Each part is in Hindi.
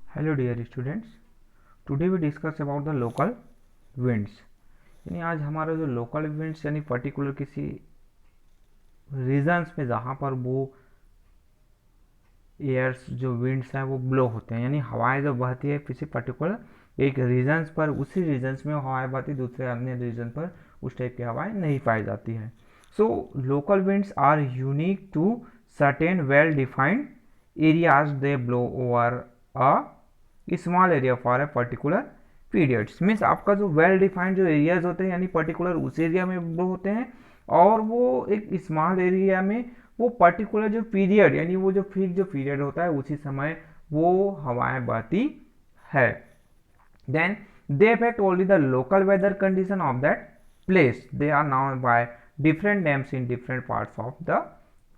Hello dear students, today we discuss about the local winds. यानी आज हमारा जो लोकल विंड्स यानी पर्टिकुलर किसी रीजन्स में जहाँ पर वो एयर्स जो विंड्स हैं वो ब्लो होते हैं, यानी हवाएं जो बहती है किसी पर्टिकुलर एक रीजन्स पर, उसी रीजन्स में हवाएं बहती, दूसरे अन्य रीजन पर उस टाइप की हवाएं नहीं पाई जाती हैं। So local winds are unique to certain well defined areas, they blow over a small area for a particular periods. Means आपका जो वेल डिफाइंड जो एरियाज होते हैं यानी पर्टिकुलर उस एरिया में ब्लो होते हैं, और वो एक स्मॉल एरिया में वो पर्टिकुलर जो पीरियड यानी वो जो फिक्स जो पीरियड होता है उसी समय वो हवाएं बहती है। Then they affect only the local weather condition of that place, they are now by different names in different parts of the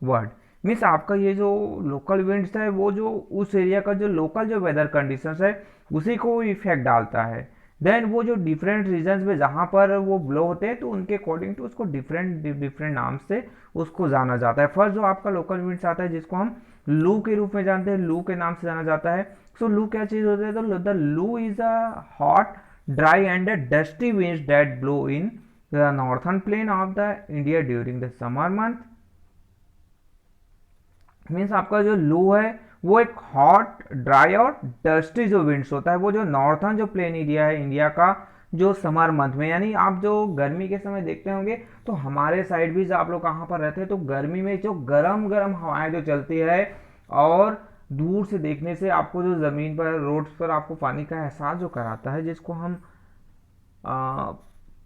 world. Means आपका ये जो लोकल विंड्स है वो जो उस एरिया का जो लोकल जो वेदर कंडीशंस है उसी को इफेक्ट डालता है। देन वो जो डिफरेंट रीजन्स में जहाँ पर वो ब्लो होते हैं तो उनके अकॉर्डिंग टू उसको डिफरेंट डिफरेंट नाम से उसको जाना जाता है। फर्स्ट जो आपका लोकल विंड्स आता है जिसको हम लू के रूप में जानते हैं, लू के नाम से जाना जाता है। सो लू क्या चीज होता है? तो the Loo is a hot dry and dusty winds that blow in the northern plain of the India during the summer month. Means आपका जो लू है वो एक हॉट ड्राई और डस्टी जो विंड्स होता है वो जो नॉर्थर्न जो प्लेन एरिया है इंडिया का जो समर मंथ में, यानी आप जो गर्मी के समय देखते होंगे तो हमारे साइड भी जो आप लोग कहाँ पर रहते हैं तो गर्मी में जो गरम गरम हवाएं जो चलती है, और दूर से देखने से आपको जो ज़मीन पर रोड्स पर आपको पानी का एहसास जो कराता है, जिसको हम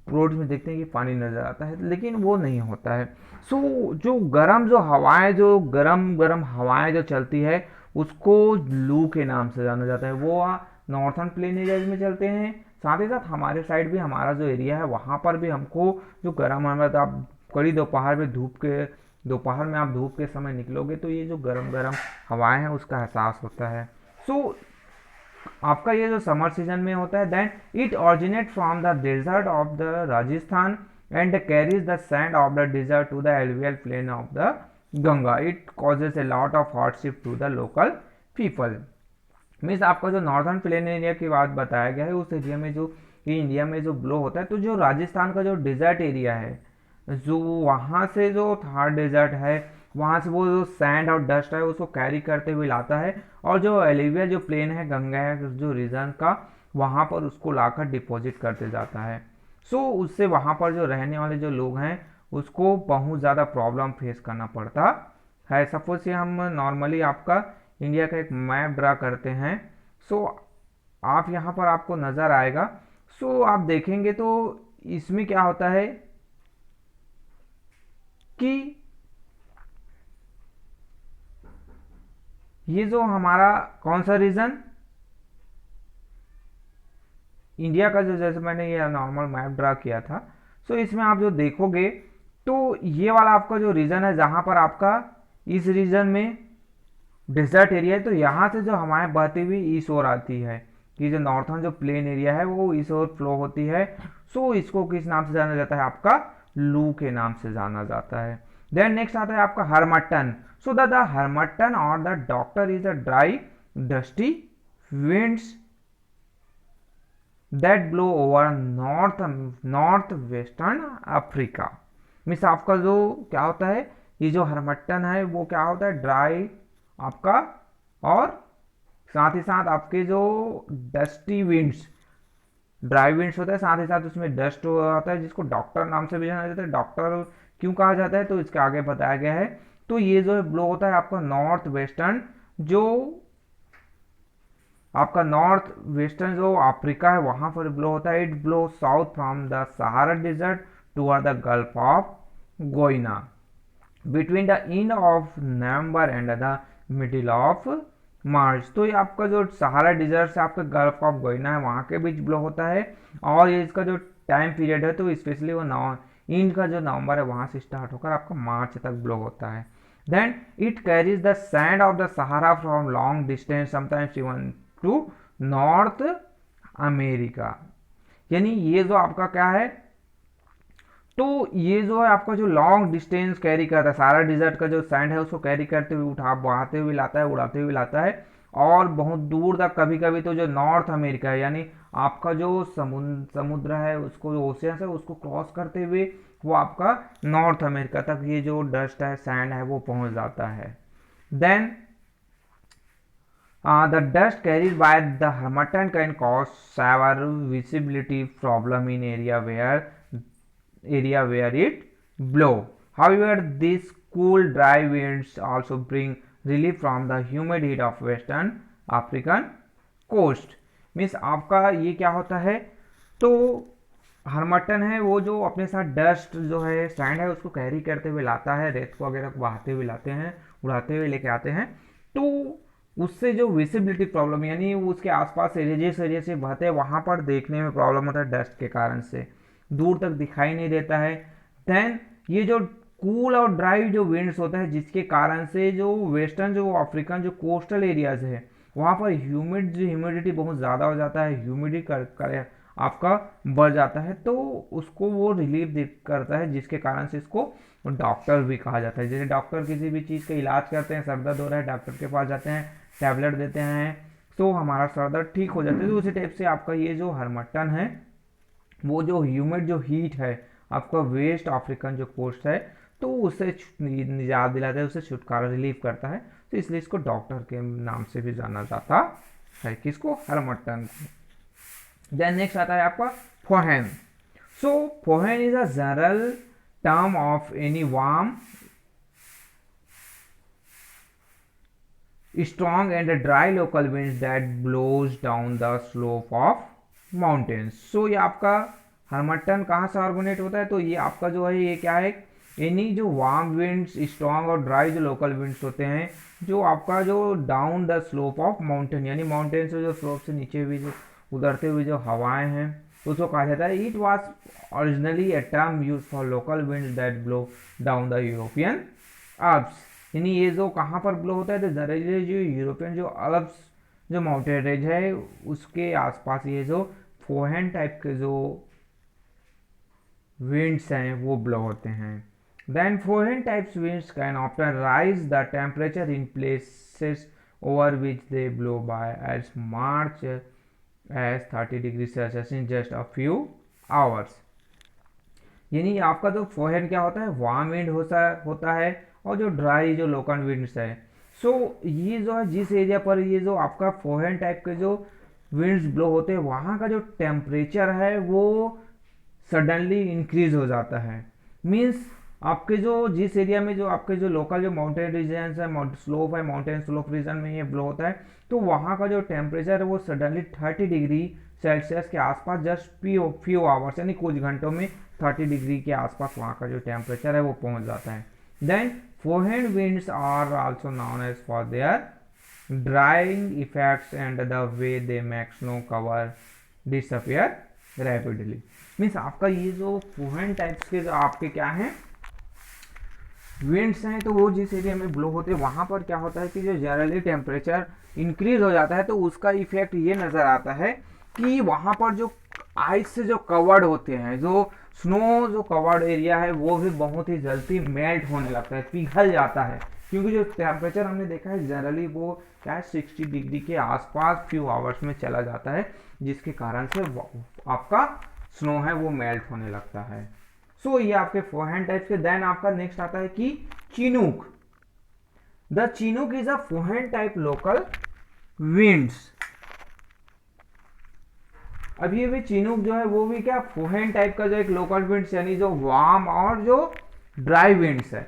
रोड में देखते हैं कि पानी नजर आता है लेकिन वो नहीं होता है। सो जो गरम जो हवाएं जो गरम गरम हवाएं जो चलती है उसको लू के नाम से जाना जाता है। वो नॉर्थर्न प्लेन एरियाज में चलते हैं, साथ ही साथ हमारे साइड भी हमारा जो एरिया है वहाँ पर भी हमको जो गर्म हवा, तो आप कड़ी दोपहर में दोपहर में आप धूप के समय निकलोगे तो ये जो गरम गरम हवाएं हैं उसका एहसास होता है। सो आपका ये जो समर सीजन में होता है, then it originate from the desert of the Rajasthan and carries the sand of the desert to the alluvial plain of the Ganga. It causes a lot of hardship to the local people. Means आपका जो नॉर्दर्न प्लेन एरिया की बात बताया गया है उस एरिया में जो इंडिया में जो ब्लो होता है, तो जो राजस्थान का जो डेजर्ट एरिया है, जो वहाँ से जो थार डेजर्ट है वहाँ से वो जो सैंड और डस्ट है उसको कैरी करते हुए लाता है, और जो एलिविया जो प्लेन है गंगा जो रीजन का वहाँ पर उसको लाकर डिपॉजिट करते जाता है। सो उससे वहाँ पर जो रहने वाले जो लोग हैं उसको बहुत ज़्यादा प्रॉब्लम फेस करना पड़ता है। सपोज से हम नॉर्मली आपका इंडिया का एक मैप ड्रा करते हैं। सो आप यहाँ पर आपको नज़र आएगा। सो आप देखेंगे तो इसमें क्या होता है कि ये जो हमारा कौन सा रीजन इंडिया का जो, जैसे मैंने ये नॉर्मल मैप ड्रा किया था, सो इसमें आप जो देखोगे तो ये वाला आपका जो रीजन है जहां पर आपका इस रीजन में डेजर्ट एरिया है, तो यहाँ से जो हवाएं बहती हुई ईस्ट ओर आती है कि जो नॉर्थर्न जो प्लेन एरिया है वो ईस्ट ओर फ्लो होती है। सो इसको किस नाम से जाना जाता है? आपका लू के नाम से जाना जाता है। देन नेक्स्ट आता है आपका हरमट्टन। सो द हरमट्टन और the doctor is a dry dusty winds that blow over north western Africa. Means आपका जो क्या होता है, ये जो हरमट्टन है वो क्या होता है? ड्राई आपका, और साथ ही साथ आपके जो डस्टी विंड्स, ड्राई विंड्स होता है, साथ ही साथ उसमें डस्ट होता है जिसको डॉक्टर नाम से भी जाना जाता है। डॉक्टर क्यों कहा जाता है तो इसके आगे बताया गया है। तो ये जो ब्लो होता है आपका नॉर्थ वेस्टर्न, जो आपका नॉर्थ वेस्टर्न जो अफ्रीका है वहां पर ब्लो होता है। It blow south from the Sahara desert toward the Gulf of Guinea between the end of November and the middle of March. तो ये आपका जो सहारा डिजर्ट से आपका गल्फ ऑफ गोइना है वहाँ के बीच ब्लो होता है, और ये इसका जो टाइम पीरियड है तो स्पेशली वो इंड का जो नवंबर है वहाँ से स्टार्ट होकर आपका मार्च तक ब्लो होता है। Then it carries the sand of the Sahara from long distance sometimes even to North America. यानी ये जो आपका क्या है, तो ये जो है आपका जो लॉन्ग डिस्टेंस कैरी करता है, सारा डिजर्ट का जो सैंड है उसको कैरी करते हुए उठा बहाते हुए लाता है, उड़ाते हुए लाता है, और बहुत दूर तक, कभी कभी तो जो नॉर्थ अमेरिका है, यानी आपका जो समुद्र है उसको, जो ओशियन है उसको क्रॉस करते हुए वो आपका नॉर्थ अमेरिका तक ये जो डस्ट है, सैंड है, वो पहुंच जाता है। Then the dust carried by the harmattan can cause severe visibility problem in area where it blow. However, these cool dry winds also bring relief from the humid heat of western African coast. Means आपका ये क्या होता है, तो हरमट्टन है वो जो अपने साथ डस्ट जो है, सैंड है, उसको कैरी करते हुए लाता है, रेत को वगैरह को बहाते हुए लाते हैं, उड़ाते हुए लेके आते हैं। तो उससे जो विजिबिलिटी प्रॉब्लम, यानी उसके आसपास जिस एरिया से बहते हैं वहाँ पर देखने में प्रॉब्लम होता है डस्ट के कारण से, दूर तक दिखाई नहीं देता है। देन ये जो कूल और ड्राई जो विंड्स होता है, जिसके कारण से जो वेस्टर्न जो अफ्रीकन जो कोस्टल एरियाज है वहाँ पर ह्यूमिडिटी बहुत ज़्यादा हो जाता है, ह्यूमिडिटी कर आपका बढ़ जाता है, तो उसको वो रिलीफ करता है, जिसके कारण से इसको डॉक्टर भी कहा जाता है। जैसे डॉक्टर किसी भी चीज़ का इलाज करते हैं, सर दर्द हो रहा है, डॉक्टर के पास जाते हैं, टैबलेट देते हैं, तो हमारा सर दर्द ठीक हो जाता है। तो उसी टाइप से आपका ये जो हरमट्टन है वो जो ह्यूमिड जो हीट है आपका वेस्ट अफ्रीकन जो कोस्ट है, तो उससे निजात दिलाता है, उससे छुटकारा रिलीफ करता है। तो इसलिए इसको डॉक्टर के नाम से भी जाना जाता है, किसको, हरमट्टन को। देन नेक्स्ट आता है आपका foehn. So foehn is a general term of any warm strong and dry local winds that blows down the slope of mountains. So ये आपका हरमट्टन कहाँ से ऑर्गोनेट होता है, तो ये आपका जो है ये क्या है, यानी जो वार्म विंड्स, स्ट्रॉन्ग और ड्राई जो लोकल विंड्स होते हैं, जो आपका जो down the slope of mountain, यानी माउंटेन से जो स्लोप से नीचे हुई जो उतरते हुए जो हवाएं हैं उसको कहा जाता है। It was originally a term use for local winds that blow down the European Alps. यानी ये जो कहाँ पर ब्लो होता है, तो जनरली जो यूरोपियन जो अल्प्स जो माउंटेन रेंज है उसके आसपास ये जो फोहेन टाइप के जो विंड्स हैं वो ब्लो होते हैं। Then foehn types winds can often rise the temperature in places over which they blow by as much as 30 degree Celsius in just a few hours. यानी आपका जो फोहेन क्या होता है, वार्म विंड होता है, और जो ड्राई जो लोकल विंड्स है। सो ये जो है जिस एरिया पर ये जो आपका फोहेन टाइप के जो विंड्स ब्लो होते हैं वहाँ का जो टेम्परेचर है वो सडनली इंक्रीज हो जाता है। मीन्स आपके जो जिस एरिया में जो आपके जो लोकल जो माउंटेन रीजन है, स्लोप है, माउंटेन स्लोप रीजन में ये ब्लो होता है, तो वहाँ का जो टेम्परेचर है वो सडनली 30 डिग्री सेल्सियस के आसपास जस्ट फ्यू आवर्स, यानी कुछ घंटों में 30 डिग्री के आसपास वहाँ का जो टेम्परेचर है वो पहुँच जाता है। Then foehn winds are also known as for their drying effects and the way they make snow cover disappear rapidly. Means आपका ये जो फोहेन टाइप्स के जो आपके क्या हैं विंड्स हैं, तो वो जिस एरिया में ब्लो होते हैं वहाँ पर क्या होता है कि जो जनरली टेम्परेचर इंक्रीज हो जाता है, तो उसका इफेक्ट ये नज़र आता है कि वहाँ पर जो आइस से जो कवर्ड होते हैं, जो स्नो जो कवर्ड एरिया है वो भी बहुत ही जल्दी मेल्ट होने लगता है, पिघल जाता है, क्योंकि जो टेम्परेचर हमने देखा है जनरली वो क्या है 60 डिग्री के आसपास फ्यू आवर्स में चला जाता है, जिसके कारण से आपका स्नो है वो मेल्ट होने लगता है। सो ये आपके फोहेन टाइप के। देन आपका नेक्स्ट आता है कि chinook. The chinook is a foehn type local winds. अब ये भी चिनूक जो है वो भी क्या फोहेन टाइप का जो एक लोकल विंड्स, यानी जो वार्म और जो ड्राई विंड्स है।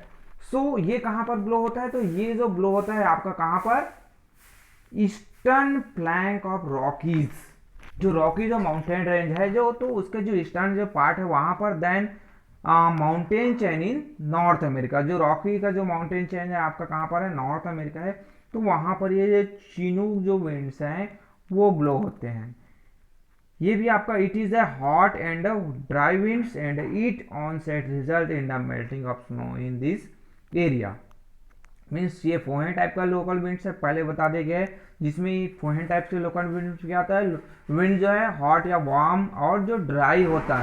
सो ये कहां पर ब्लो होता है, तो ये जो ब्लो होता है आपका कहां पर, ईस्टर्न फ्लैंक ऑफ रॉकीज, जो रॉकी जो माउंटेन रेंज है जो, तो उसके जो ईस्टर्न जो पार्ट है वहां पर। Then mountain chain in North America, जो रॉकी का जो माउंटेन चेन है आपका कहां पर है, नॉर्थ अमेरिका है, तो वहां पर ये चिनूक जो विंड्स हैं वो ब्लो होते हैं। ये भी आपका it is a hot and dry winds and it on set result in the melting of snow in this area. Means ये फोहेन टाइप का लोकल विंड्स है, पहले बता दिए गए, जिसमें फोहेन टाइप के लोकल विंड्स क्या आता है, विंड जो है हॉट या वार्म और जो ड्राई होता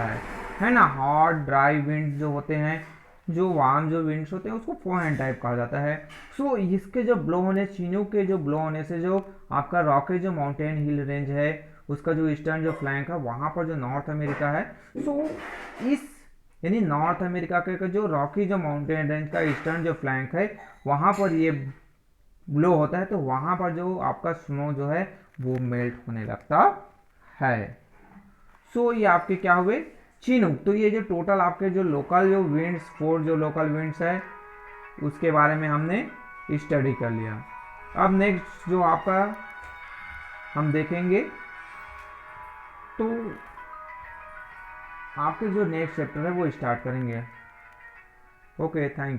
है ना, हॉट ड्राई विंड जो होते हैं, जो वार्म जो विंड्स होते हैं उसको फोहेन टाइप कहा जाता है। सो इसके जो ब्लो होने, चिनूक के जो ब्लो होने से जो आपका रॉकी जो माउंटेन हिल रेंज है उसका जो ईस्टर्न जो फ्लैंक है वहाँ पर जो नॉर्थ अमेरिका है, सो इस यानी नॉर्थ अमेरिका के जो रॉकी जो माउंटेन रेंज का ईस्टर्न जो फ्लैंक है वहाँ पर ये ब्लो होता है, तो वहाँ पर जो आपका स्नो जो है वो मेल्ट होने लगता है। सो ये आपके क्या हुए चिनूक। तो ये जो टोटल आपके जो लोकल जो विंड्स, 4 जो लोकल विंड्स है उसके बारे में हमने स्टडी कर लिया। अब नेक्स्ट जो आपका हम देखेंगे, तो आपके जो नेक्स्ट चैप्टर है वो स्टार्ट करेंगे। Okay, thank